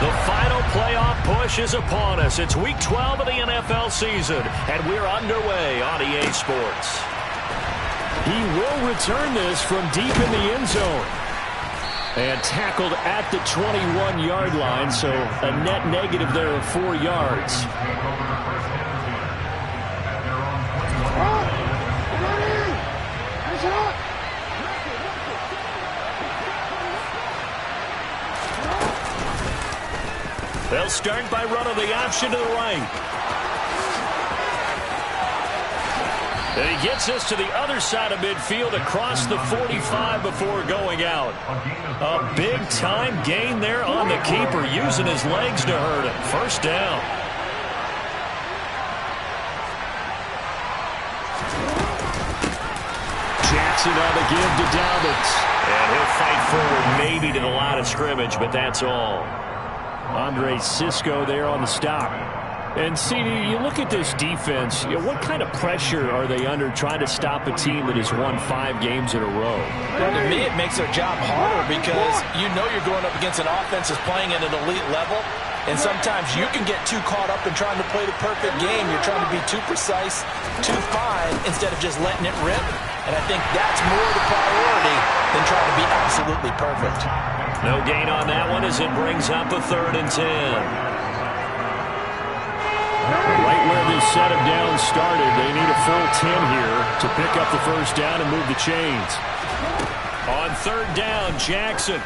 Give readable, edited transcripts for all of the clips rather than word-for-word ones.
The final playoff push is upon us. It's Week 12 of the NFL season, and we're underway on EA Sports. He will return this from deep in the end zone. And tackled at the 21-yard line, so a net negative there of 4 yards. They'll start by running the option to the right. And he gets us to the other side of midfield across the 45 before going out. A big-time gain there on the keeper, using his legs to hurt him. First down. Jackson on the give to Dobbins. And he'll fight forward maybe to the line of scrimmage, but that's all. Andre Cisco there on the stop. And, CD, you look at this defense, what kind of pressure are they under trying to stop a team that has won 5 games in a row? Well, to me, it makes their job harder because you know you're going up against an offense that's playing at an elite level, and sometimes you can get too caught up in trying to play the perfect game. You're trying to be too precise, too fine, instead of just letting it rip. And I think that's more the priority than trying to be absolutely perfect. No gain on that one as it brings up a 3rd and 10. Right where this set of downs started, they need a full 10 here to pick up the first down and move the chains. On 3rd down, Jackson.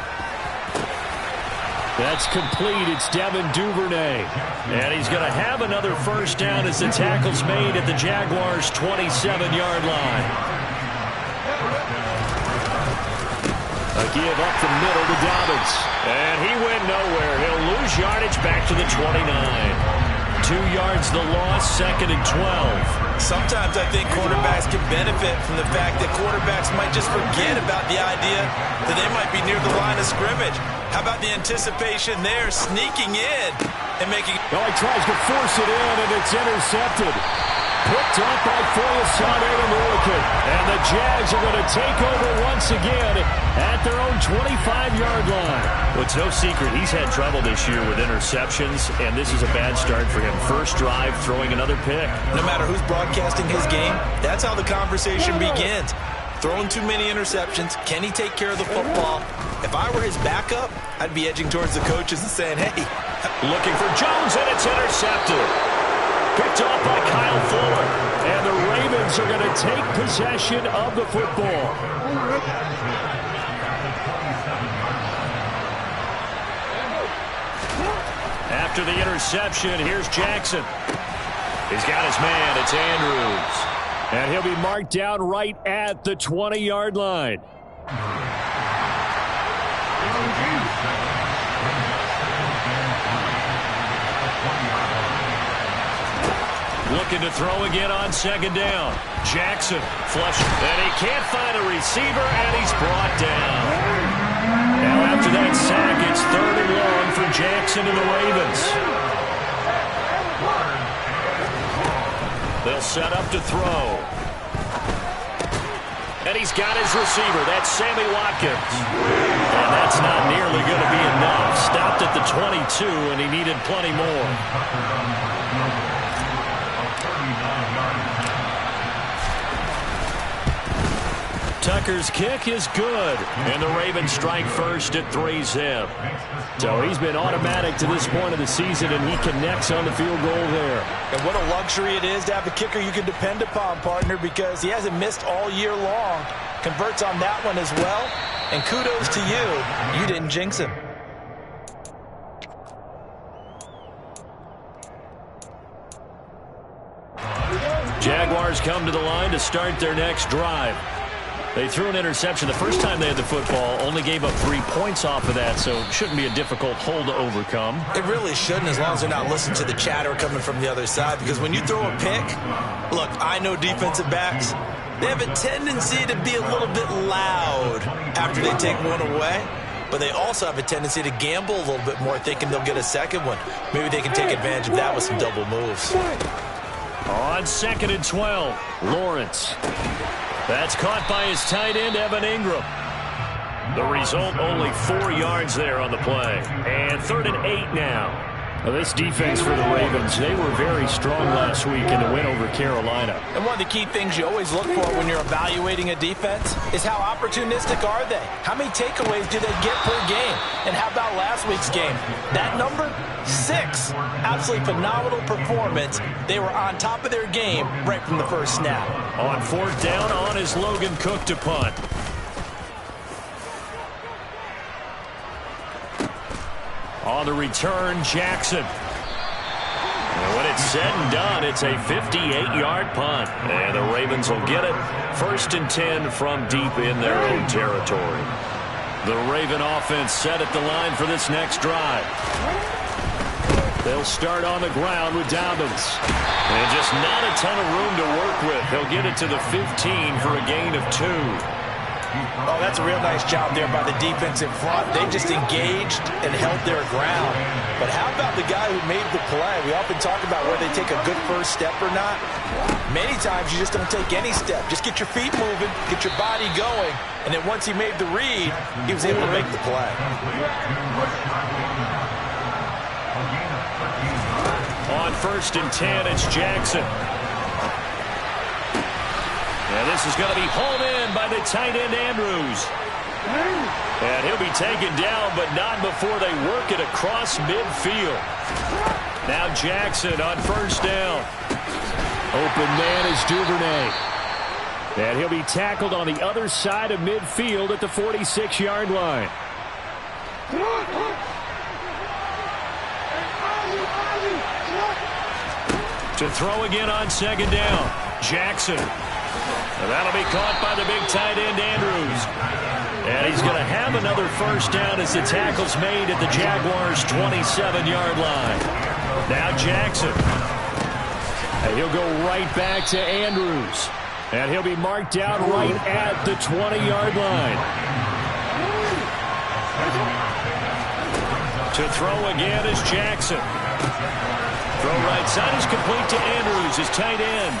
That's complete. It's Devin Duvernay. And he's going to have another first down as the tackle's made at the Jaguars' 27-yard line. A give up the middle to Dobbins. And he went nowhere. He'll lose yardage back to the 29. 2 yards the loss, 2nd and 12. Sometimes I think quarterbacks can benefit from the fact that quarterbacks might just forget about the idea that they might be near the line of scrimmage. How about the anticipation there, sneaking in and making... Oh, he tries to force it in, and it's intercepted. Picked up by Foyesade American. And the Jags are going to take over once again at their own 25-yard line. Well, it's no secret he's had trouble this year with interceptions, and this is a bad start for him. First drive, throwing another pick. No matter who's broadcasting his game, that's how the conversation begins. Throwing too many interceptions. Can he take care of the football? If I were his backup, I'd be edging towards the coaches and saying, hey. Looking for Jones, and it's intercepted. Picked off by Kyle Fuller. And the Ravens are going to take possession of the football. After the interception, here's Jackson. He's got his man. It's Andrews. And he'll be marked down right at the 20-yard line. Looking to throw again on 2nd down. Jackson flush, and he can't find a receiver, and he's brought down. Now after that sack, it's 3rd and long for Jackson and the Ravens. They'll set up to throw. And he's got his receiver. That's Sammy Watkins. And that's not nearly going to be enough. Stopped at the 22, and he needed plenty more. Tucker's kick is good, and the Ravens strike first at 3-zip. So he's been automatic to this point of the season, and he connects on the field goal there. And what a luxury it is to have a kicker you can depend upon, partner, because he hasn't missed all year long. Converts on that one as well, and kudos to you. You didn't jinx him. Jaguars come to the line to start their next drive. They threw an interception the first time they had the football, only gave up 3 points off of that, so it shouldn't be a difficult hole to overcome. It really shouldn't, as long as they're not listening to the chatter coming from the other side, because when you throw a pick, look, I know defensive backs, they have a tendency to be a little bit loud after they take one away, but they also have a tendency to gamble a little bit more, thinking they'll get a second one. Maybe they can take advantage of that with some double moves. On 2nd and 12, Lawrence. That's caught by his tight end, Evan Ingram. The result, only 4 yards there on the play. And 3rd and 8 now. Well, this defense for the Ravens, they were very strong last week in the win over Carolina. And one of the key things you always look for when you're evaluating a defense is how opportunistic are they? How many takeaways do they get per game? And how about last week's game? That number? 6. Absolutely phenomenal performance. They were on top of their game right from the first snap. On 4th down, on is Logan Cook to punt. On the return, Jackson. And when it's said and done, it's a 58-yard punt. And the Ravens will get it. 1st and 10 from deep in their own territory. The Raven offense set at the line for this next drive. They'll start on the ground with Dobbins. And just not a ton of room to work with. He'll get it to the 15 for a gain of 2. Oh, that's a real nice job there by the defensive front. They just engaged and held their ground. But how about the guy who made the play? We often talk about whether they take a good first step or not. Many times you just don't take any step. Just get your feet moving, get your body going, and then once he made the read, he was able to make the play. On 1st and 10, it's Jackson. And this is going to be hauled in by the tight end, Andrews. And he'll be taken down, but not before they work it across midfield. Now Jackson on 1st down. Open man is Duvernay. And he'll be tackled on the other side of midfield at the 46-yard line. To throw again on 2nd down. Jackson. And that'll be caught by the big tight end, Andrews. And he's going to have another 1st down as the tackle's made at the Jaguars' 27-yard line. Now Jackson. And he'll go right back to Andrews. And he'll be marked down right at the 20-yard line. To throw again is Jackson. Throw right side is complete to Andrews, his tight end.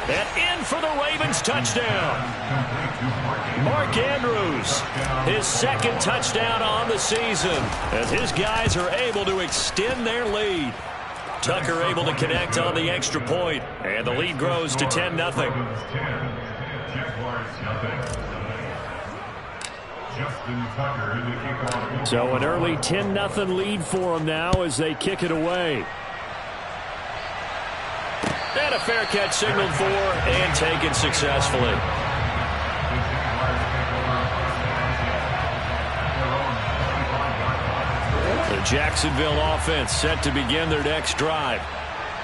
And in for the Ravens touchdown. Mark Andrews, his 2nd touchdown on the season, as his guys are able to extend their lead. Tucker able to connect on the extra point, and the lead grows to 10-0. So an early 10-0 lead for them now as they kick it away. And a fair catch signaled for and taken successfully. The Jacksonville offense set to begin their next drive.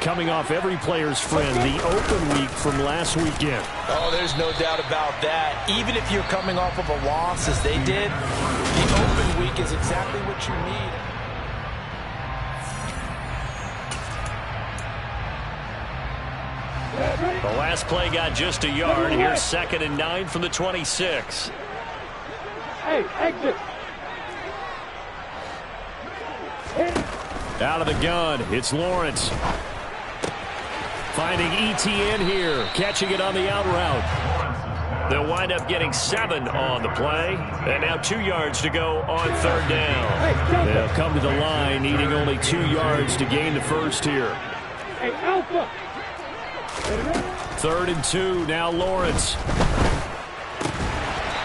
Coming off every player's friend, the open week from last weekend. Oh, there's no doubt about that. Even if you're coming off of a loss as they did, the open week is exactly what you need. The last play got just a yard. Here's 2nd and 9 from the 26. Hey, exit. Out of the gun, it's Lawrence. Finding ETN here, catching it on the out route. They'll wind up getting 7 on the play. And now 2 yards to go on 3rd down. They'll come to the line, needing only 2 yards to gain the first here. Hey, Alpha. 3rd and 2, now Lawrence.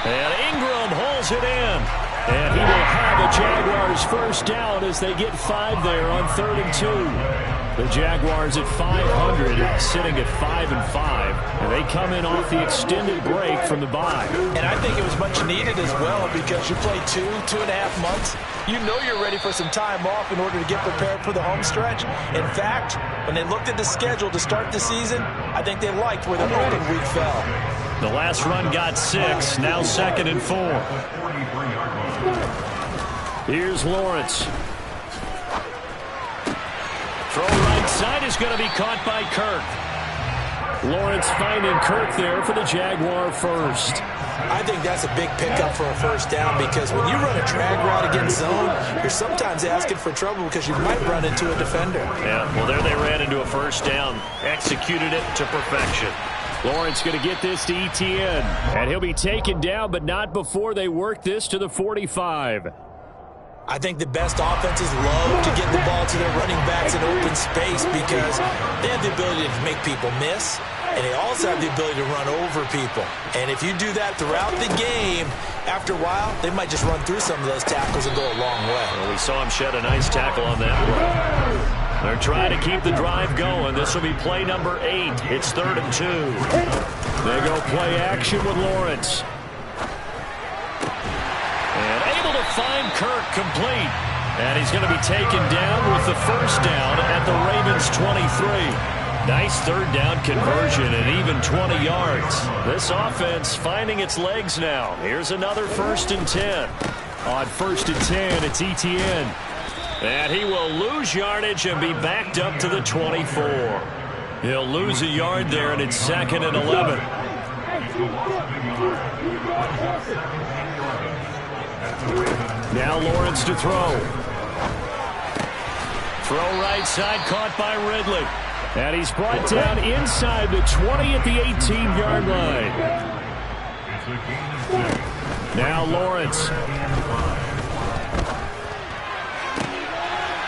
And Ingram holds it in. And he will have a Jaguars 1st down as they get 5 there on 3rd and 2. The Jaguars at 500, sitting at 5-5, and they come in off the extended break from the bye. And I think it was much needed as well because you play 2.5 months. You know you're ready for some time off in order to get prepared for the home stretch. In fact, when they looked at the schedule to start the season, I think they liked where the open week fell. The last run got 6, now 2nd and 4. Here's Lawrence. Throw right side is going to be caught by Kirk. Lawrence finding Kirk there for the Jaguar 1st. I think that's a big pickup for a 1st down because when you run a drag route against zone, you're sometimes asking for trouble because you might run into a defender. Yeah, well, there they ran into a 1st down, executed it to perfection. Lawrence going to get this to Etienne. And he'll be taken down, but not before they work this to the 45. I think the best offenses love to get the ball to their running backs in open space because they have the ability to make people miss, and they also have the ability to run over people. And if you do that throughout the game, after a while, they might just run through some of those tackles and go a long way. Well, we saw him shed a nice tackle on that one. They're trying to keep the drive going. This will be play number 8. It's 3rd and 2. They go play action with Lawrence. And able to find Kirk complete. And he's going to be taken down with the first down at the Ravens 23. Nice 3rd down conversion and even 20 yards. This offense finding its legs now. Here's another 1st and 10. On 1st and 10, it's Etienne. And he will lose yardage and be backed up to the 24. He'll lose a yard there, and it's 2nd and 11. Now Lawrence to throw. Throw right side, caught by Ridley. And he's brought down inside the 20 at the 18-yard line. Now Lawrence.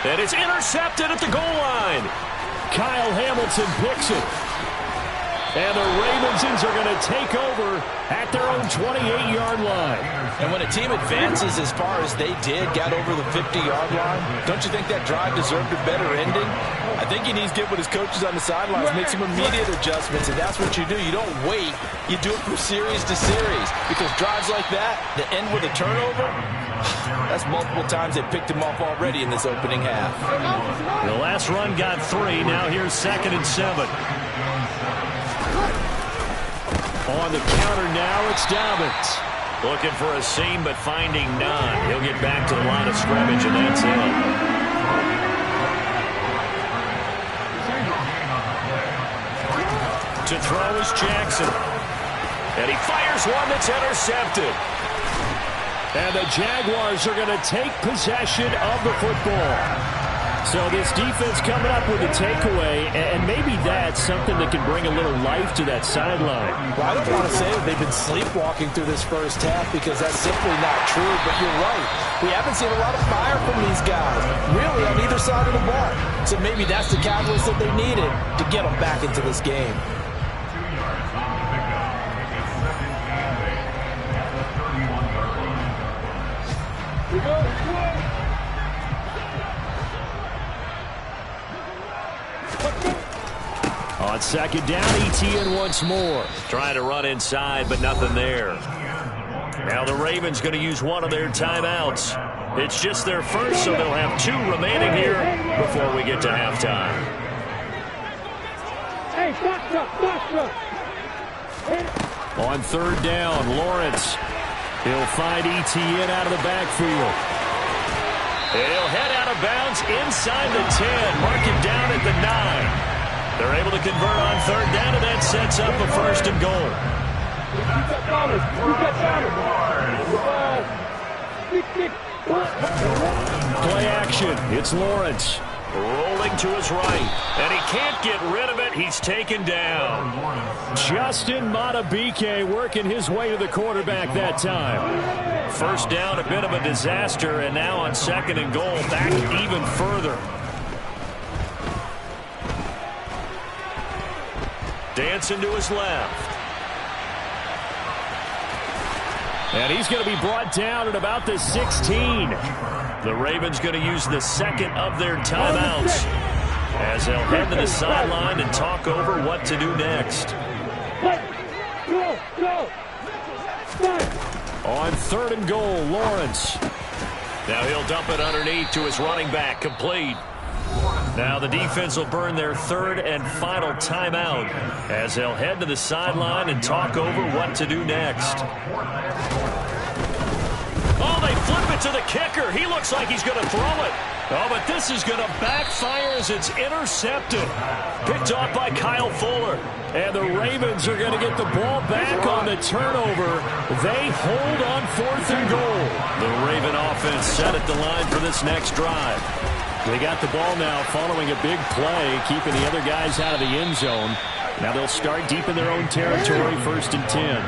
And it's intercepted at the goal line. Kyle Hamilton picks it. And the Ravens are going to take over at their own 28-yard line. And when a team advances as far as they did, got over the 50-yard line, don't you think that drive deserved a better ending? I think he needs to get with his coaches on the sidelines, make some immediate adjustments, and that's what you do. You don't wait. You do it from series to series. Because drives like that end with a turnover, that's multiple times they picked him off already in this opening half. The last run got 3. Now here's 2nd and 7. On the counter now, it's Dobbins. Looking for a seam, but finding none. He'll get back to the line of scrimmage, and that's it. To throw is Jackson. And he fires one that's intercepted. And the Jaguars are going to take possession of the football. So this defense coming up with a takeaway, and maybe that's something that can bring a little life to that sideline. Well, I don't want to say that they've been sleepwalking through this first half because that's simply not true, but you're right. We haven't seen a lot of fire from these guys, really, on either side of the ball. So maybe that's the catalyst that they needed to get them back into this game. On 2nd down, Etienne once more. Trying to run inside, but nothing there. Now the Ravens going to use one of their timeouts. It's just their first, so they'll have 2 remaining here before we get to halftime. Hey, doctor. On 3rd down, Lawrence. He'll find Etienne out of the backfield. He'll head out of bounds inside the 10. Mark him down at the 9. They're able to convert on 3rd down, and that sets up a 1st and goal. Play action. It's Lawrence. Rolling to his right. And he can't get rid of it. He's taken down. Justin Madubuike working his way to the quarterback that time. 1st down, a bit of a disaster, and now on 2nd and goal, back even further. Dancing to his left. And he's going to be brought down at about the 16. The Ravens going to use the 2nd of their timeouts as they'll head to the sideline and talk over what to do next. Go. On 3rd and goal, Lawrence. Now he'll dump it underneath to his running back, complete. Now the defense will burn their 3rd and final timeout as they'll head to the sideline and talk over what to do next. Oh, they flip it to the kicker. He looks like he's going to throw it. Oh, but this is going to backfire as it's intercepted. Picked off by Kyle Fuller. And the Ravens are going to get the ball back on the turnover. They hold on 4th and goal. The Raven offense set at the line for this next drive. They got the ball now following a big play, keeping the other guys out of the end zone. Now they'll start deep in their own territory, 1st and 10.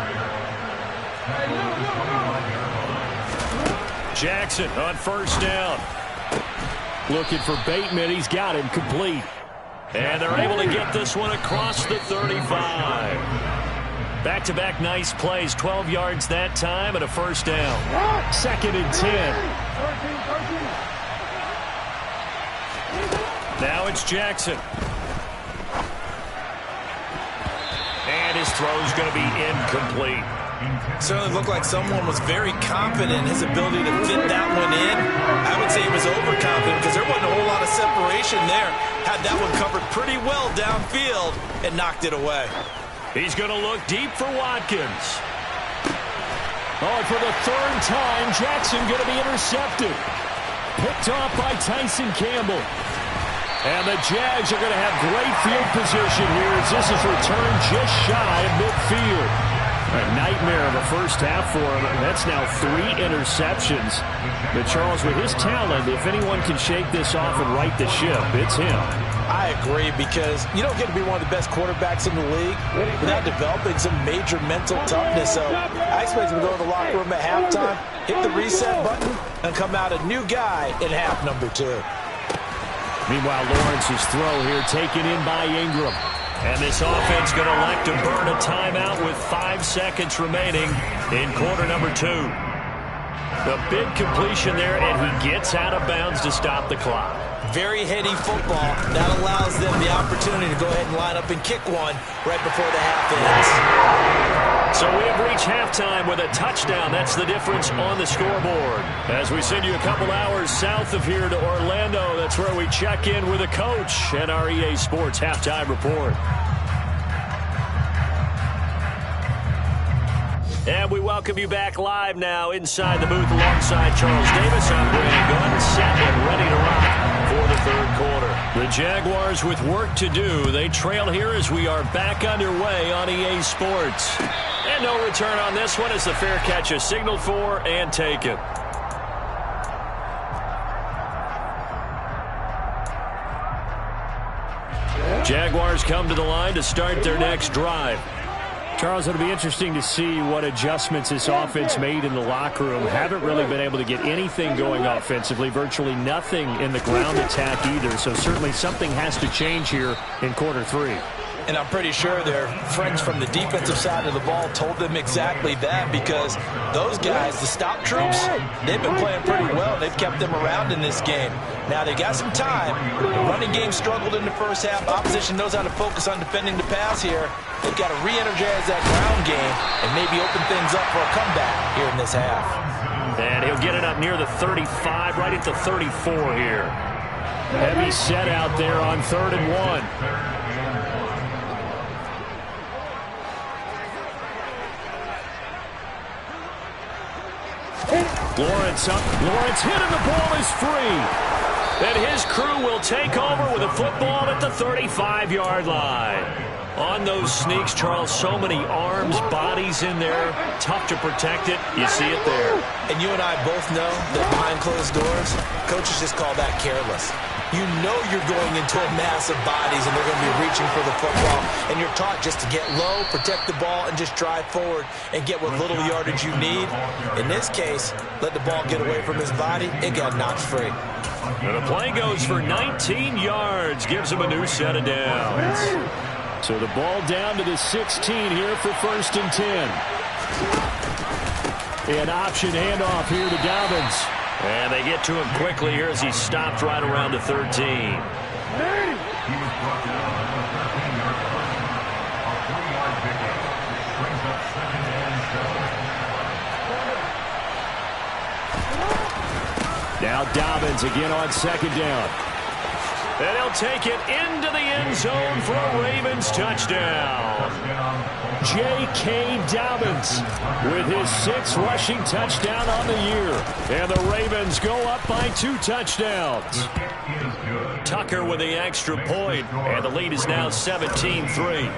Jackson on 1st down. Looking for Bateman. He's got him complete. And they're able to get this one across the 35. Back-to-back nice plays. 12 yards that time and a 1st down. 2nd and 10. Now it's Jackson. And his throw's going to be incomplete. Certainly looked like someone was very confident in his ability to fit that one in. I would say he was overconfident because there wasn't a whole lot of separation there. Had that one covered pretty well downfield and knocked it away. He's going to look deep for Watkins. Oh, and for the 3rd time, Jackson going to be intercepted. Picked off by Tyson Campbell. And the Jags are going to have great field position here as this is returned just shy of midfield. A nightmare of a first half for him. That's now 3 interceptions. But Charles, with his talent, if anyone can shake this off and right the ship, it's him. I agree, because you don't get to be one of the best quarterbacks in the league without developing some major mental toughness. So I expect him to go to the locker room at halftime, hit the reset button, and come out a new guy in half number 2. Meanwhile, Lawrence's throw here taken in by Ingram. And this offense going to elect to burn a timeout with 5 seconds remaining in quarter number 2. The big completion there, and he gets out of bounds to stop the clock. Very heady football. That allows them the opportunity to go ahead and line up and kick one right before the half ends. So we have reached halftime with a touchdown. That's the difference on the scoreboard. As we send you a couple hours south of here to Orlando, that's where we check in with a coach and our EA Sports Halftime Report. And we welcome you back live now inside the booth alongside Charles Davis. I'm Brandon Gunn, set and ready to rock for the 3rd quarter. The Jaguars with work to do. They trail here as we are back underway on EA Sports. And no return on this one as the fair catch is signaled for and taken. Jaguars come to the line to start their next drive. Charles, it'll be interesting to see what adjustments this offense made in the locker room. Haven't really been able to get anything going offensively, virtually nothing in the ground attack either. So certainly something has to change here in quarter 3. And I'm pretty sure their friends from the defensive side of the ball told them exactly that, because those guys, the stop troops, they've been playing pretty well. They've kept them around in this game. Now, they got some time. The running game struggled in the first half. Opposition knows how to focus on defending the pass here. They've got to re-energize that ground game and maybe open things up for a comeback here in this half. And he'll get it up near the 35, right at the 34 here. Heavy set out there on 3rd and 1. Lawrence up. Lawrence hit and the ball is free. And his crew will take over with a football at the 35-yard line. On those sneaks, Charles, so many arms, bodies in there. Tough to protect it. You see it there. And you and I both know that behind closed doors, coaches just call that careless. You know you're going into a mass of bodies and they're going to be reaching for the football. And you're taught just to get low, protect the ball, and just drive forward and get what little yardage you need. In this case, let the ball get away from his body. It got knocked free. And the play goes for 19 yards. Gives him a new set of downs. So the ball down to the 16 here for 1st and 10. An option handoff here to Dobbins. And they get to him quickly here as he stopped right around the 13. Now Dobbins again on 2nd down. And he'll take it into the end zone for a Ravens touchdown. J.K. Dobbins with his 6th rushing touchdown on the year. And the Ravens go up by 2 touchdowns. Tucker with the extra point, and the lead is now 17-3.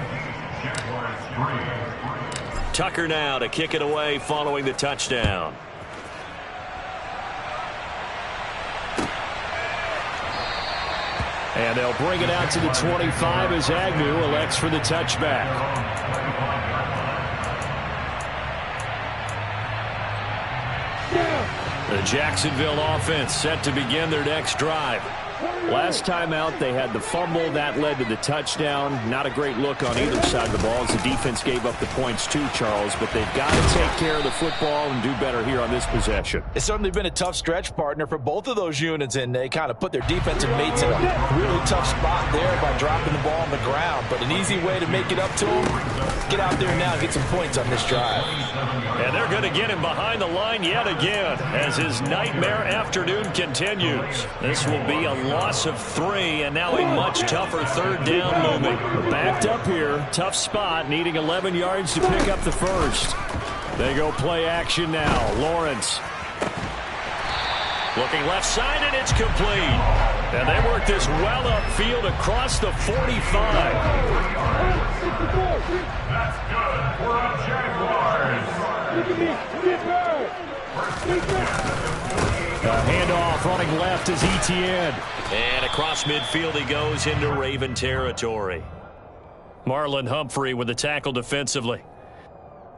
Tucker now to kick it away following the touchdown. And they'll bring it out to the 25 as Agnew elects for the touchback. The Jacksonville offense set to begin their next drive. Last time out, they had the fumble. That led to the touchdown. Not a great look on either side of the ball as the defense gave up the points too, Charles. But they've got to take care of the football and do better here on this possession. It's certainly been a tough stretch, partner, for both of those units, and they kind of put their defensive mates in a really tough spot there by dropping the ball on the ground. But an easy way to make it up to them, get out there now and get some points on this drive. And they're going to get him behind the line yet again as his nightmare afternoon continues. This will be a loss of 3, and now a much tougher third down looming. Backed up here, tough spot, needing 11 yards to pick up the first. They go play action now. Lawrence. Looking left side, and it's complete. And they work this well upfield across the 45. That's good for a Jaguars. A handoff running left is Etienne. And across midfield he goes into Raven territory. Marlon Humphrey with the tackle defensively.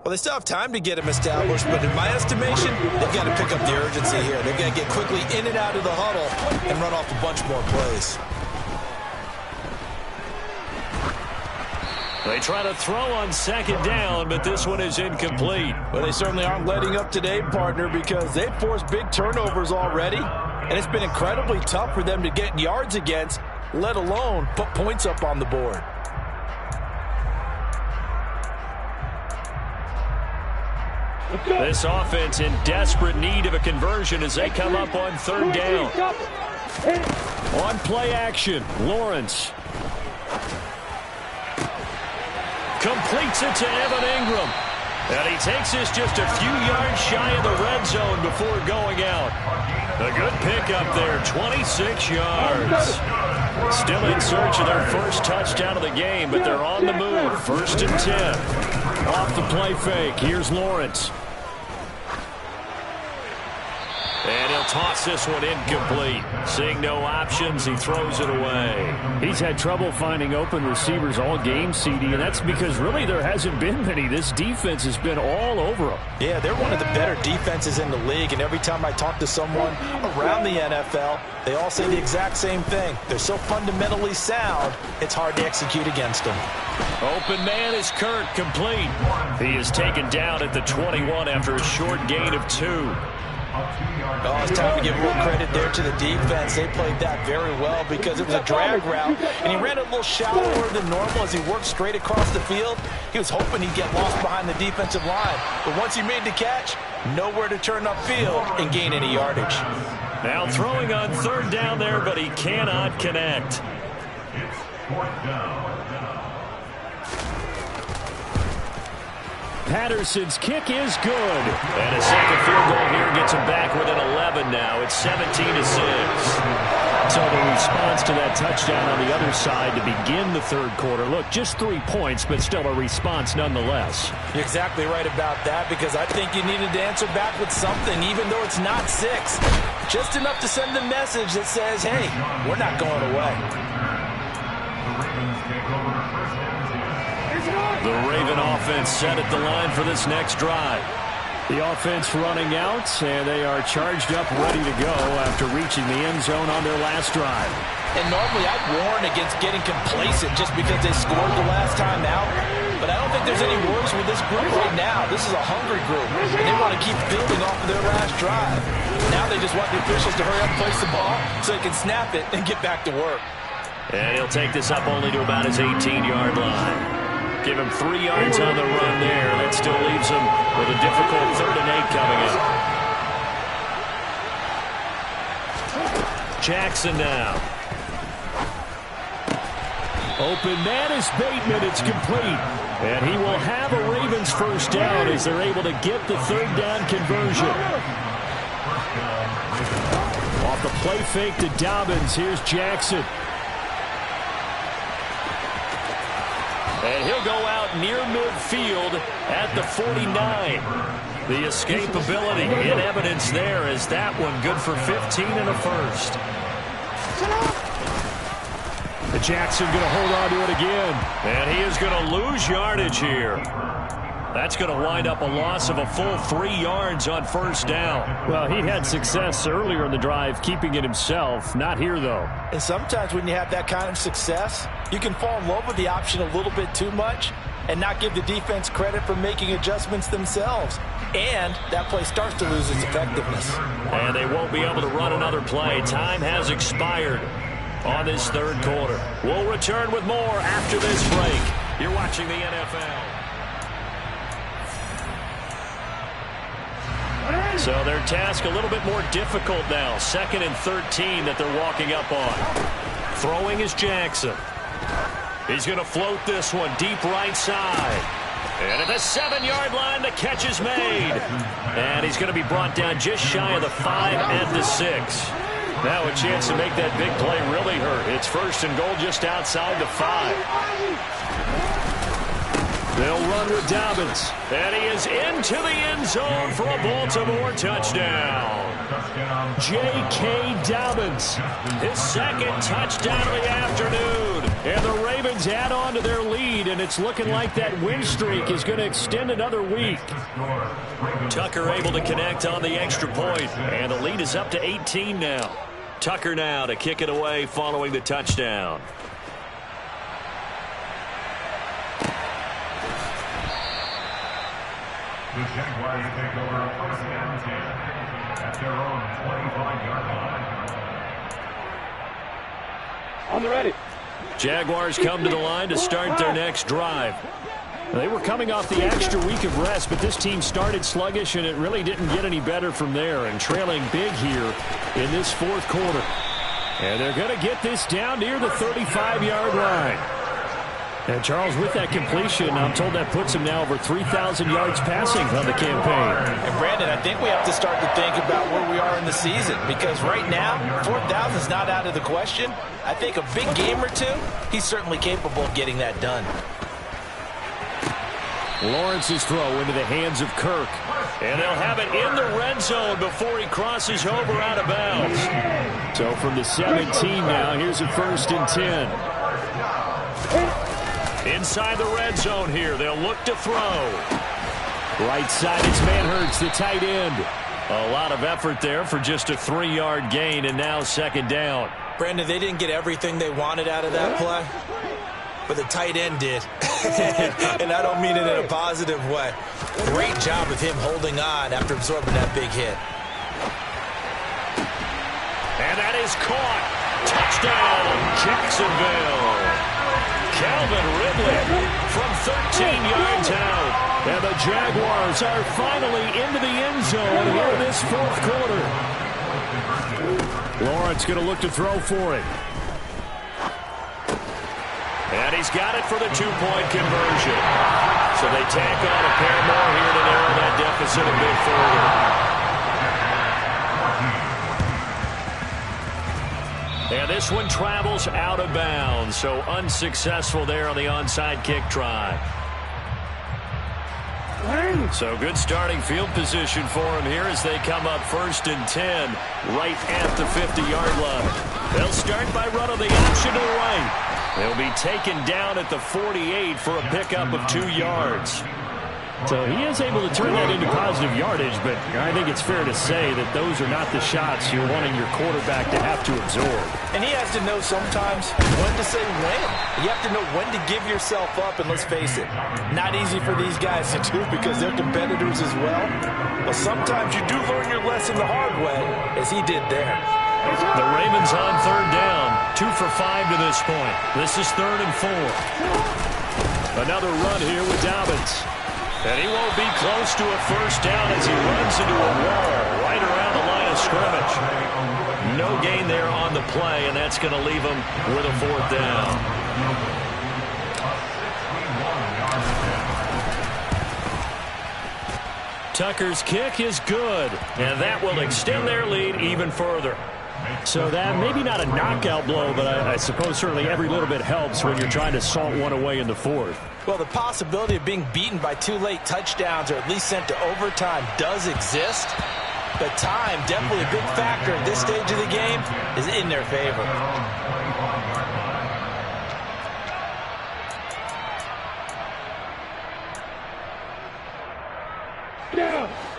Well, they still have time to get him established, but in my estimation, they've got to pick up the urgency here. They've got to get quickly in and out of the huddle and run off a bunch more plays. They try to throw on second down, but this one is incomplete. Well, they certainly aren't letting up today, partner, because they've forced big turnovers already, and it's been incredibly tough for them to get yards against, let alone put points up on the board. This offense in desperate need of a conversion as they come up on third down. On play action, Lawrence. Completes it to Evan Ingram. And he takes this just a few yards shy of the red zone before going out. A good pickup there, 26 yards. Still in search of their first touchdown of the game, but they're on the move. 1st and 10. Off the play fake, here's Lawrence. And he'll toss this one incomplete. Seeing no options, he throws it away. He's had trouble finding open receivers all game, CD, and that's because really there hasn't been many. This defense has been all over them. Yeah, they're one of the better defenses in the league, and every time I talk to someone around the NFL, they all say the exact same thing. They're so fundamentally sound, it's hard to execute against them. Open man is Kirk, complete. He is taken down at the 21 after a short gain of 2. Oh, it's time to give a little credit there to the defense. They played that very well because it was a drag route, and he ran a little shallower than normal as he worked straight across the field. He was hoping he'd get lost behind the defensive line, but once he made the catch, nowhere to turn upfield and gain any yardage. Now throwing on third down there, but he cannot connect. It's 4th down. Patterson's kick is good. And a second field goal here gets him back within 11 now. It's 17-6. So the response to that touchdown on the other side to begin the third quarter. Look, just 3 points, but still a response nonetheless. You're exactly right about that because I think you needed to answer back with something, even though it's not 6. Just enough to send a message that says, hey, we're not going away. The Raven offense set at the line for this next drive. The offense running out, and they are charged up, ready to go after reaching the end zone on their last drive. And normally I'd warn against getting complacent just because they scored the last time out. But I don't think there's any worries with this group right now. This is a hungry group, and they want to keep building off of their last drive. Now they just want the officials to hurry up and place the ball so they can snap it and get back to work. And he'll take this up only to about his 18-yard line. Give him 3 yards on the run there. That still leaves him with a difficult 3rd and 8 coming up. Jackson now. Open man is Bateman. It's complete. And he will have a Ravens first down as they're able to get the third down conversion. Off the play fake to Dobbins. Here's Jackson. And he'll go out near midfield at the 49. The escapability in evidence there as that one good for 15 and a first. Jackson going to hold on to it again. And he is going to lose yardage here. That's going to wind up a loss of a full 3 yards on first down. Well, he had success earlier in the drive keeping it himself. Not here, though. And sometimes when you have that kind of success, you can fall in love with the option a little bit too much and not give the defense credit for making adjustments themselves. And that play starts to lose its effectiveness. And they won't be able to run another play. Time has expired on this third quarter. We'll return with more after this break. You're watching the NFL. So their task a little bit more difficult now. 2nd and 13 that they're walking up on. Throwing is Jackson. He's going to float this one deep right side. And at the 7-yard line, the catch is made. And he's going to be brought down just shy of the 5 at the 6. Now a chance to make that big play really hurt. It's 1st and goal just outside the 5. They'll run with Dobbins. And he is into the end zone for a Baltimore touchdown. J.K. Dobbins. His 2nd touchdown of the afternoon. And the Ravens add on to their lead, and it's looking like that win streak is going to extend another week. Tucker able to connect on the extra point, and the lead is up to 18 now. Tucker now to kick it away following the touchdown. The Jaguars take over 1st and 10 at their own 25-yard line. On the ready. Jaguars come to the line to start their next drive. They were coming off the extra week of rest, but this team started sluggish, and it really didn't get any better from there, and trailing big here in this 4th quarter. And they're going to get this down near the 35-yard line. And, Charles, with that completion, I'm told that puts him now over 3,000 yards passing on the campaign. And, Brandon, I think we have to start to think about where we are in the season, because right now, 4,000 is not out of the question. I think a big game or two, he's certainly capable of getting that done. Lawrence's throw into the hands of Kirk. And they'll have it in the red zone before he crosses over out of bounds. So from the 17 now, here's a 1st and 10. Inside the red zone here, they'll look to throw. Right side, it's Manhertz, the tight end. A lot of effort there for just a 3-yard gain, and now 2nd down. Brandon, they didn't get everything they wanted out of that play, but the tight end did. And I don't mean it in a positive way. Great job of him holding on after absorbing that big hit. And that is caught. Touchdown, Jacksonville. Calvin Ridley from 13 yards out. And the Jaguars are finally into the end zone here in this 4th quarter. Lawrence going to look to throw for it. And he's got it for the 2-point conversion. So they tack on a pair more here to narrow that deficit a bit further. And this one travels out of bounds, so unsuccessful there on the onside kick try. So good starting field position for him here as they come up 1st and 10 right at the 50-yard line. They'll start by running the option to the right. They'll be taken down at the 48 for a pickup of 2 yards. So he is able to turn that into positive yardage, but I think it's fair to say that those are not the shots you're wanting your quarterback to have to absorb. And he has to know sometimes when to say when. You have to know when to give yourself up, and let's face it, not easy for these guys to do because they're competitors as well. But sometimes you do learn your lesson the hard way, as he did there. The Ravens on 3rd down, 2 for 5 to this point. This is 3rd and 4. Another run here with Dobbins. And he won't be close to a 1st down as he runs into a wall right around the line of scrimmage. No gain there on the play, and that's going to leave him with a 4th down. Tucker's kick is good, and that will extend their lead even further. So that maybe not a knockout blow, but I suppose certainly every little bit helps when you're trying to salt one away in the 4th. Well, the possibility of being beaten by 2 late touchdowns or at least sent to overtime does exist. But time, definitely a big factor at this stage of the game, is in their favor.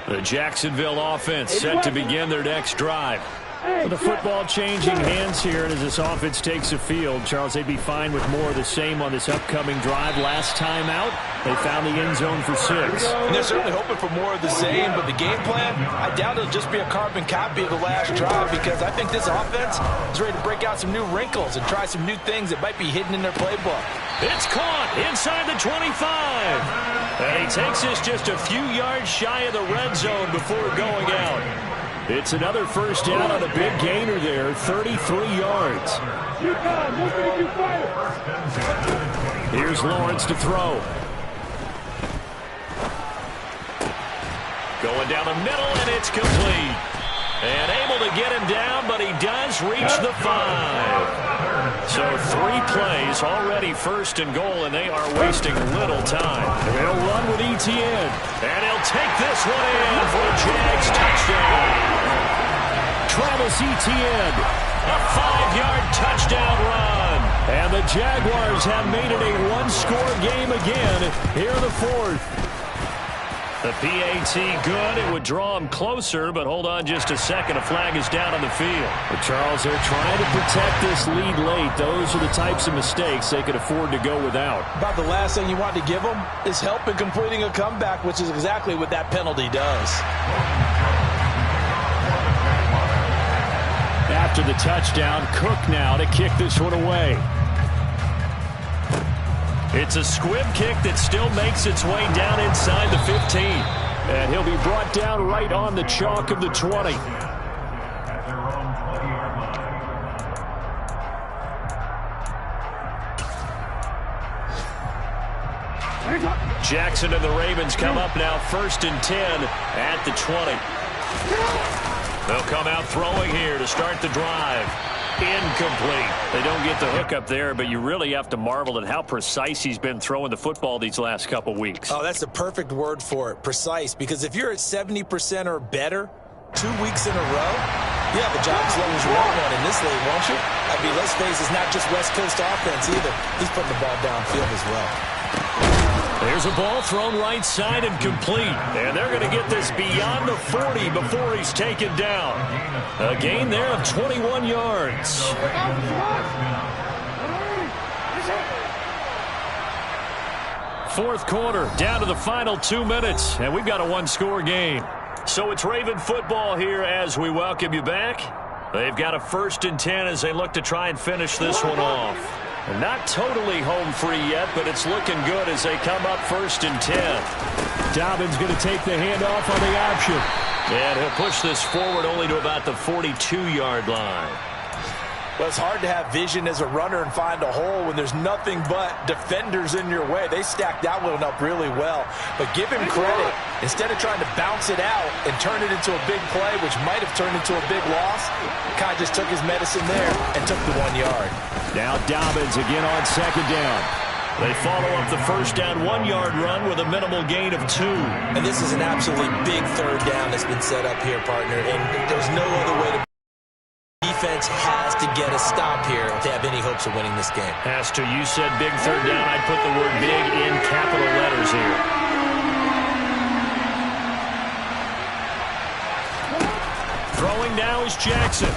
The Jacksonville offense set to begin their next drive. With the football changing hands here, and as this offense takes the field, Charles, they'd be fine with more of the same on this upcoming drive. Last time out, they found the end zone for 6. And they're certainly hoping for more of the same, but the game plan, I doubt it'll just be a carbon copy of the last drive, because I think this offense is ready to break out some new wrinkles and try some new things that might be hidden in their playbook. It's caught inside the 25. And he takes this just a few yards shy of the red zone before going out. It's another first down on a big gainer there, 33 yards. Here's Lawrence to throw. Going down the middle, and it's complete. And able to get him down, but he does reach the 5. So 3 plays, already first and goal, and they are wasting little time. They'll run with Etienne. And he'll take this one in for a Jags touchdown. Travis Etienne. A 5-yard touchdown run. And the Jaguars have made it a one-score game again here in the 4th. The PAT good. It would draw him closer, but hold on just a second. A flag is down on the field. But Charles, they're trying to protect this lead late. Those are the types of mistakes they could afford to go without. About the last thing you want to give them is help in completing a comeback, which is exactly what that penalty does. After the touchdown, Cook now to kick this one away. It's a squib kick that still makes its way down inside the 15. And he'll be brought down right on the chalk of the 20. At their own 20-yard line. Jackson and the Ravens come up now 1st and 10 at the 20. They'll come out throwing here to start the drive. Incomplete. They don't get the hook up there, but you really have to marvel at how precise he's been throwing the football these last couple weeks. Oh, that's the perfect word for it, precise, because if you're at 70% or better 2 weeks in a row, you have a job as long as you want one in this league, won't you? I mean, let's face it, it's not just West Coast offense either. He's putting the ball downfield as well. There's a ball thrown right side and complete. And they're going to get this beyond the 40 before he's taken down. A gain there of 21 yards. Fourth quarter, down to the final 2 minutes, and we've got a one-score game. So it's Raven football here as we welcome you back. They've got a 1st and 10 as they look to try and finish this one off. Not totally home free yet, but it's looking good as they come up 1st and 10. Dobbins going to take the handoff on the option. And he'll push this forward only to about the 42-yard line. Well, it's hard to have vision as a runner and find a hole when there's nothing but defenders in your way. They stacked that one up really well. But give him credit. Instead of trying to bounce it out and turn it into a big play, which might have turned into a big loss, Kai just took his medicine there and took the 1 yard. Now Dobbins again on 2nd down. They follow up the first down 1-yard run with a minimal gain of 2. And this is an absolutely big 3rd down that's been set up here, partner. And there's no other way to. Defense has to get a stop here to have any hopes of winning this game. Has to. You said big 3rd down. I'd put the word big in capital letters here. Throwing now is Jackson.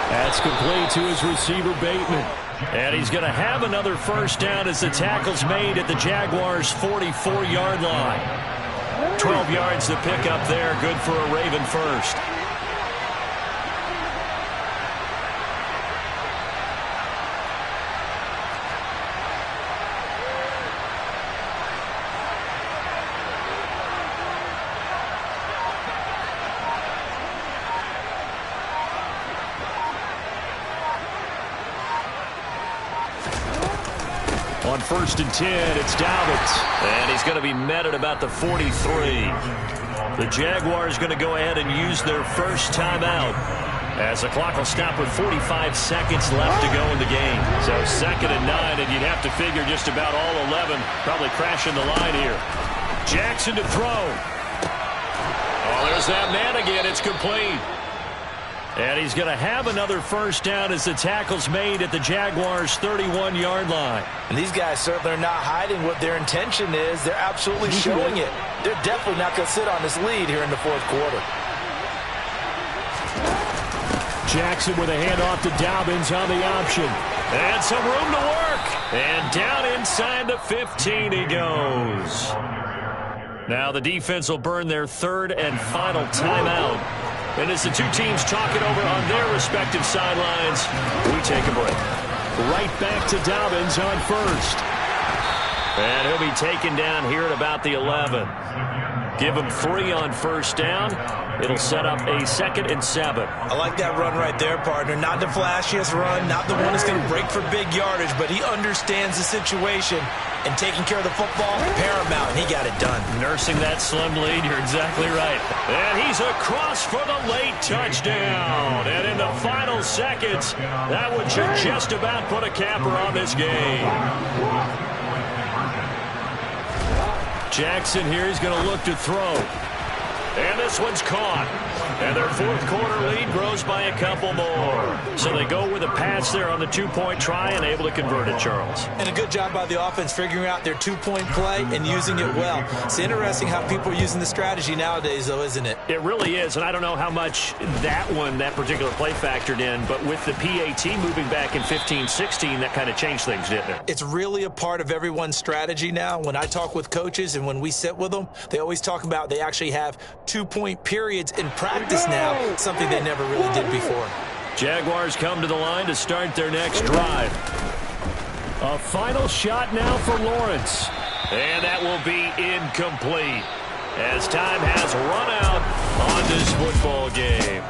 That's complete to his receiver, Bateman. And he's going to have another first down as the tackle's made at the Jaguars' 44-yard line. 12 yards to pick up there. Good for a Raven first. On 1st and 10, it's Dobbins. And he's going to be met at about the 43. The Jaguars going to go ahead and use their first timeout as the clock will stop with 45 seconds left to go in the game. So 2nd and 9, and you'd have to figure just about all 11 probably crashing the line here. Jackson to throw. Oh, there's that man again. It's complete. And he's going to have another first down as the tackle's made at the Jaguars' 31-yard line. And these guys certainly are not hiding what their intention is. They're absolutely showing it. They're definitely not going to sit on this lead here in the fourth quarter. Jackson with a handoff to Dobbins on the option. And some room to work. And down inside the 15 he goes. Now the defense will burn their third and final timeout. And as the two teams talk it over on their respective sidelines, we take a break. Right back to Dobbins on first. And he'll be taken down here at about the 11. Give him 3 on first down. It'll set up a 2nd and 7. I like that run right there, partner. Not the flashiest run, not the one that's going to break for big yardage, but he understands the situation, and taking care of the football, paramount, and he got it done. Nursing that slim lead, you're exactly right. And he's across for the late touchdown. And in the final seconds, that one should just about put a capper on this game. Jackson here is going to look to throw. And this one's caught. And their fourth quarter lead grows by a couple more. So they go with a pass there on the 2-point try and able to convert it, Charles. And a good job by the offense figuring out their 2-point play and using it well. It's interesting how people are using the strategy nowadays, though, isn't it? It really is, and I don't know how much that particular play factored in, but with the PAT moving back in 15-16, that kind of changed things, didn't it? It's really a part of everyone's strategy now. When I talk with coaches and when we sit with them, they always talk about they actually have 2-point periods in practice now, something they never really did before. Jaguars come to the line to start their next drive. A final shot now for Lawrence. And that will be incomplete as time has run out on this football game.